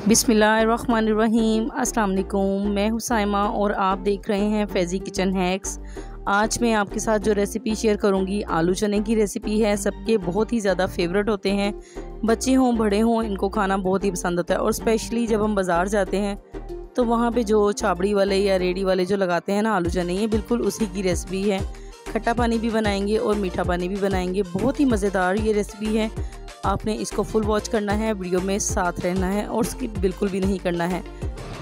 बिस्मिल्लाहिर्रहमानिर्रहीम। अस्सलाम वालेकुम। मैं हुसैमा और आप देख रहे हैं फैज़ी किचन हैक्स। आज मैं आपके साथ जो रेसिपी शेयर करूंगी आलू चने की रेसिपी है। सबके बहुत ही ज़्यादा फेवरेट होते हैं, बच्चे हों बड़े हों इनको खाना बहुत ही पसंद होता है। और स्पेशली जब हम बाज़ार जाते हैं तो वहाँ पे जो छाबड़ी वाले या रेडी वाले जो लगाते हैं ना आलू चने, ये बिल्कुल उसी की रेसिपी है। खट्टा पानी भी बनाएंगे और मीठा पानी भी बनाएंगे। बहुत ही मज़ेदार ये रेसिपी है। आपने इसको फुल वॉच करना है, वीडियो में साथ रहना है और स्किप बिल्कुल भी नहीं करना है।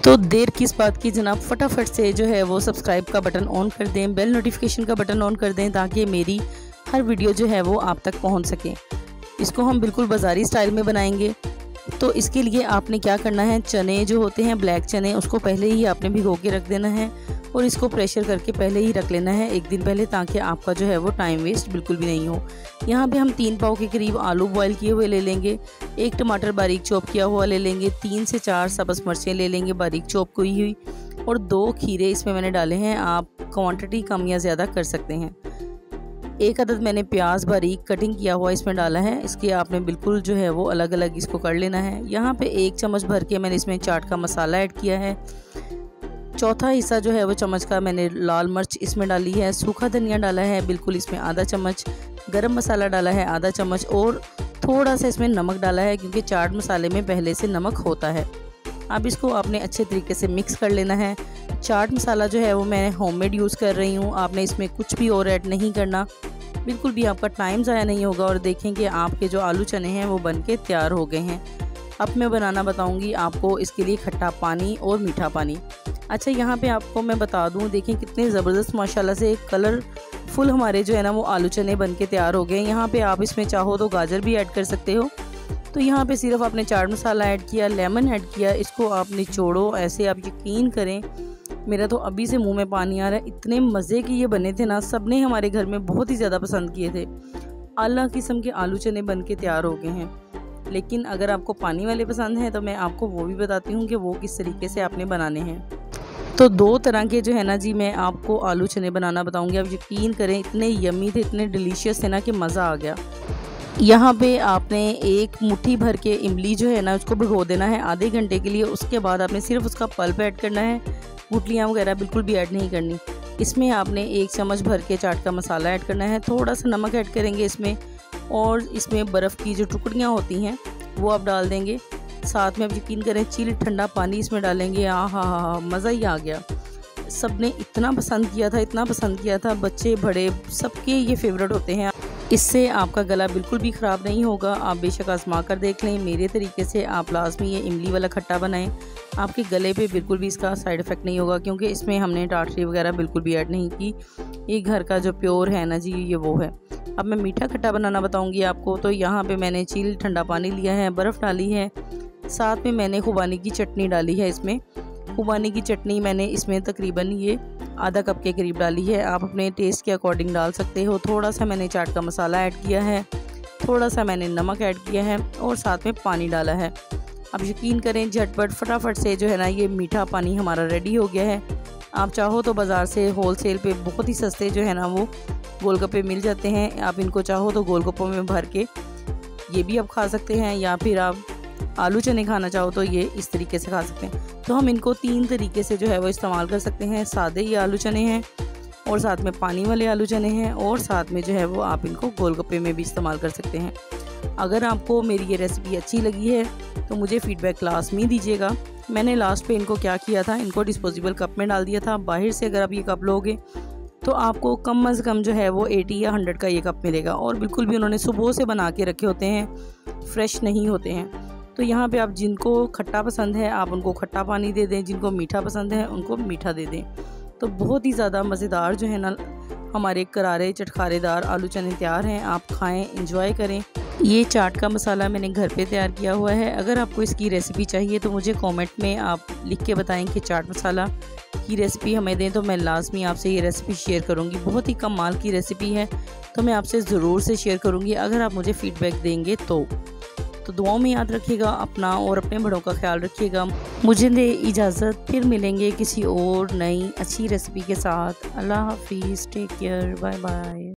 तो देर किस बात की जनाब, फटाफट से जो है वो सब्सक्राइब का बटन ऑन कर दें, बेल नोटिफिकेशन का बटन ऑन कर दें ताकि मेरी हर वीडियो जो है वो आप तक पहुंच सके। इसको हम बिल्कुल बाज़ारी स्टाइल में बनाएंगे। तो इसके लिए आपने क्या करना है, चने जो होते हैं ब्लैक चने, उसको पहले ही आपने भिगो के रख देना है और इसको प्रेशर करके पहले ही रख लेना है एक दिन पहले, ताकि आपका जो है वो टाइम वेस्ट बिल्कुल भी नहीं हो। यहाँ पे हम 3 पाव के करीब आलू बॉईल किए हुए ले लेंगे। 1 टमाटर बारीक चॉप किया हुआ ले लेंगे। 3 से 4 सब्ज़ मिर्चें ले लेंगे बारीक चॉप की हुई और 2 खीरे इसमें मैंने डाले हैं। आप क्वांटिटी कम या ज़्यादा कर सकते हैं। 1 अदद मैंने प्याज बारीक कटिंग किया हुआ इसमें डाला है। इसके आपने बिल्कुल जो है वो अलग अलग इसको कर लेना है। यहाँ पे 1 चम्मच भर के मैंने इसमें चाट का मसाला ऐड किया है। चौथा हिस्सा जो है वो चम्मच का मैंने लाल मिर्च इसमें डाली है। सूखा धनिया डाला है बिल्कुल इसमें आधा चम्मच। गरम मसाला डाला है आधा चम्मच और थोड़ा सा इसमें नमक डाला है, क्योंकि चाट मसाले में पहले से नमक होता है। अब इसको आपने अच्छे तरीके से मिक्स कर लेना है। चाट मसाला जो है वो मैं होममेड यूज़ कर रही हूँ। आपने इसमें कुछ भी और ऐड नहीं करना, बिल्कुल भी आपका टाइम ज़ाया नहीं होगा। और देखेंगे आपके जो आलू चने हैं वो बन के तैयार हो गए हैं। अब मैं बनाना बताऊँगी आपको इसके लिए खट्टा पानी और मीठा पानी। अच्छा, यहाँ पे आपको मैं बता दूँ, देखें कितने ज़बरदस्त माशाल्लाह से कलरफुल हमारे जो है ना वो आलू चने बन के तैयार हो गए। यहाँ पे आप इसमें चाहो तो गाजर भी ऐड कर सकते हो। तो यहाँ पे सिर्फ आपने चाट मसाला ऐड किया, लेमन ऐड किया, इसको आप निचोड़ो ऐसे। आप यकीन करें, मेरा तो अभी से मुंह में पानी आ रहा है। इतने मज़े के ये बने थे ना, सब ने हमारे घर में बहुत ही ज़्यादा पसंद किए थे। आला किस्म के आलू चने बन के तैयार हो गए हैं। लेकिन अगर आपको पानी वाले पसंद हैं तो मैं आपको वो भी बताती हूँ कि वो किस तरीके से आपने बनाने हैं। तो 2 तरह के जो है ना जी मैं आपको आलू चने बनाना बताऊंगी। आप यकीन करें इतने यम्मी थे, इतने डिलीशियस थे ना कि मज़ा आ गया। यहाँ पे आपने 1 मुट्ठी भर के इमली जो है ना उसको भिगो देना है आधे घंटे के लिए। उसके बाद आपने सिर्फ उसका पल्प ऐड करना है, गुठलियाँ वगैरह बिल्कुल भी ऐड नहीं करनी। इसमें आपने 1 चम्मच भर के चाट का मसाला ऐड करना है, थोड़ा सा नमक ऐड करेंगे इसमें, और इसमें बर्फ़ की जो टुकड़ियाँ होती हैं वो आप डाल देंगे। साथ में आप यकीन करें चिल ठंडा पानी इसमें डालेंगे। हाँ, मज़ा ही आ गया। सब ने इतना पसंद किया था, इतना पसंद किया था, बच्चे बड़े सबके ये फेवरेट होते हैं। इससे आपका गला बिल्कुल भी ख़राब नहीं होगा। आप बेशक आजमा कर देख लें। मेरे तरीके से आप लाजमी ये इमली वाला खट्टा बनाएं। आपके गले पे बिल्कुल भी इसका साइड इफ़ेक्ट नहीं होगा, क्योंकि इसमें हमने टाटरी वगैरह बिल्कुल भी ऐड नहीं की। ये घर का जो प्योर है ना जी, ये वो है। अब मैं मीठा खट्टा बनाना बताऊँगी आपको। तो यहाँ पर मैंने चिल ठंडा पानी लिया है, बर्फ़ डाली है, साथ में मैंने खुबानी की चटनी डाली है। इसमें खुबानी की चटनी मैंने इसमें तकरीबन ये आधा कप के करीब डाली है। आप अपने टेस्ट के अकॉर्डिंग डाल सकते हो। थोड़ा सा मैंने चाट का मसाला ऐड किया है, थोड़ा सा मैंने नमक ऐड किया है और साथ में पानी डाला है। अब यकीन करें झटपट फटाफट से जो है ना ये मीठा पानी हमारा रेडी हो गया है। आप चाहो तो बाज़ार से होलसेल पे बहुत ही सस्ते जो है ना वो गोलगप्पे मिल जाते हैं। आप इनको चाहो तो गोलगप्पों में भर के ये भी आप खा सकते हैं, या फिर आप आलू चने खाना चाहो तो ये इस तरीके से खा सकते हैं। तो हम इनको 3 तरीके से जो है वो इस्तेमाल कर सकते हैं। सादे ये आलू चने हैं और साथ में पानी वाले आलू चने हैं, और साथ में जो है वो आप इनको गोलगप्पे में भी इस्तेमाल कर सकते हैं। अगर आपको मेरी ये रेसिपी अच्छी लगी है तो मुझे फ़ीडबैक लाजमी दीजिएगा। मैंने लास्ट पे इनको क्या किया था, इनको डिस्पोजेबल कप में डाल दिया था। बाहर से अगर आप ये कप लोगे तो आपको कम से कम जो है वो 80 या 100 का ये कप मिलेगा, और बिल्कुल भी उन्होंने सुबह से बना के रखे होते हैं, फ्रेश नहीं होते हैं। तो यहाँ पे आप जिनको खट्टा पसंद है आप उनको खट्टा पानी दे दें, जिनको मीठा पसंद है उनको मीठा दे दें। तो बहुत ही ज़्यादा मज़ेदार जो है ना हमारे करारे चटखारेदार आलू चने तैयार हैं। आप खाएं, इंजॉय करें। ये चाट का मसाला मैंने घर पे तैयार किया हुआ है। अगर आपको इसकी रेसिपी चाहिए तो मुझे कमेंट में आप लिख के बताएं कि चाट मसाला की रेसिपी हमें दें, तो मैं लाजमी आपसे ये रेसिपी शेयर करूँगी। बहुत ही कमाल की रेसिपी है, तो मैं आपसे ज़रूर से शेयर करूँगी अगर आप मुझे फ़ीडबैक देंगे तो दुआओं में याद रखिएगा अपना और अपने बड़ों का ख्याल रखिएगा। मुझे दे इजाज़त, फिर मिलेंगे किसी और नई अच्छी रेसिपी के साथ। अल्लाह हाफिज़, टेक केयर, बाय बाय।